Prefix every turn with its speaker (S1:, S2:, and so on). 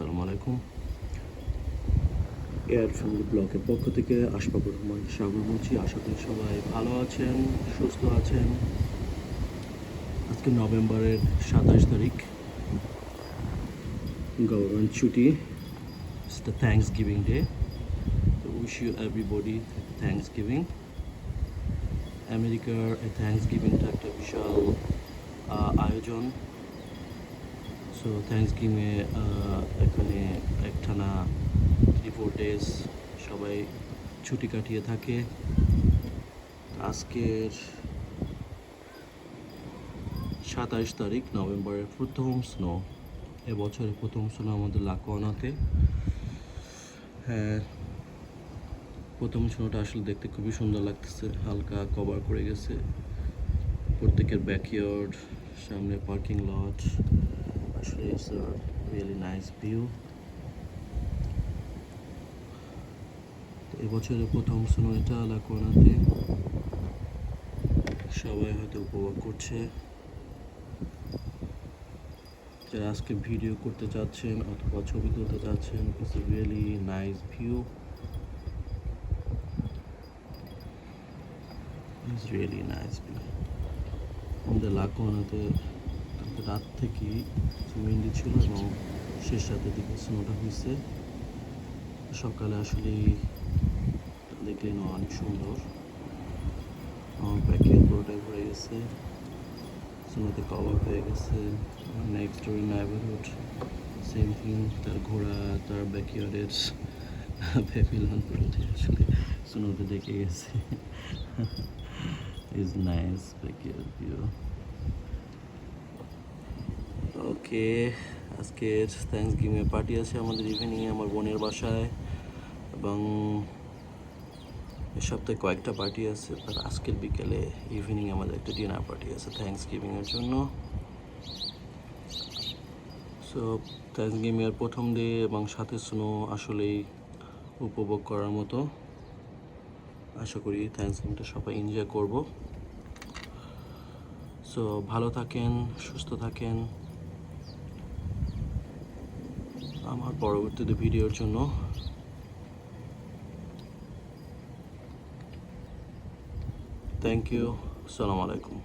S1: আসসালামু আলাইকুম। Air family ব্লগের পক্ষ থেকে আশফাকুর রহমান সাগর বলছি। আশা করি সবাই ভালো আছেন, সুস্থ আছেন। আজকে নভেম্বরের 27 তারিখ, গভর্নমেন্ট ছুটি। It's the Thanksgiving day. তো wish you everybody Thanksgiving. আমেরিকার এই থ্যাঙ্কস গিভিংটা একটা বিশাল আয়োজন। সো থ্যাঙ্কস গিভিংয়ে এখানে একটানা 3-4 ডেজ সবাই ছুটি কাটিয়ে থাকে। আজকের 27 তারিখ, নভেম্বরের প্রথম স্নো, এবছরের প্রথম স্নো আমাদের লাকোয়ানাতে। হ্যাঁ, প্রথম স্নোটা আসলে দেখতে খুবই সুন্দর লাগতেছে, হালকা কভার করে গেছে প্রত্যেকের ব্যাকইয়ার্ড, সামনে পার্কিং লট। আসলে it's a really nice view. এবছরের প্রথম স্নো এটা লাকোয়ানাতে, সবাই হয়তো উপভোগ করছে। যারা আজকে ভিডিও করতে চাচ্ছেন অথবা ছবি তুলতে চাচ্ছেন, it's a really nice view, it's really nice view. আমাদের লাকোয়ানাতে রাত থেকেই উইন্ডি ছিল এবং শেষ রাতের দিকে স্নোটা হয়েছে। সকালে আসলে দেখলেন অনেক সুন্দর, আমার ব্যাকইয়ার্ড পুরোটাই ভরে গেছে, স্নোতে কভার হয়ে গেছে। নেক্সট ডোর নেইবারহুড সেম থিং, তার ঘোড়া, তার ব্যাকইয়ার্ডের প্যাভিলিয়ন পুরোটাই আসলে স্নোতে ডেকে গেছে। Is nice backyard view. Okay, আজকের থ্যাঙ্কস গিভিংয়ের পার্টি আছে আমাদের ইভিনিংয়ে আমার বোনের বাসায়, এবং এ সপ্তাহে কয়েকটা পার্টি আছে। আর আজকের বিকেলে ইভিনিং আমাদের একটা ডিনার পার্টি আছে থ্যাঙ্কস গিভিংয়ের জন্য। সো থ্যাঙ্কস গিভিংয়ের প্রথম ডে এবং সাথে স্নো আসলেই উপভোগ করার মতো। আশা করি থ্যাঙ্কস গিভিংটা সবাই এনজয় করব। সো ভালো থাকেন, সুস্থ থাকেন। আমার পরবর্তীতে ভিডিওর জন্য থ্যাংক ইউ। আসসালামু আলাইকুম।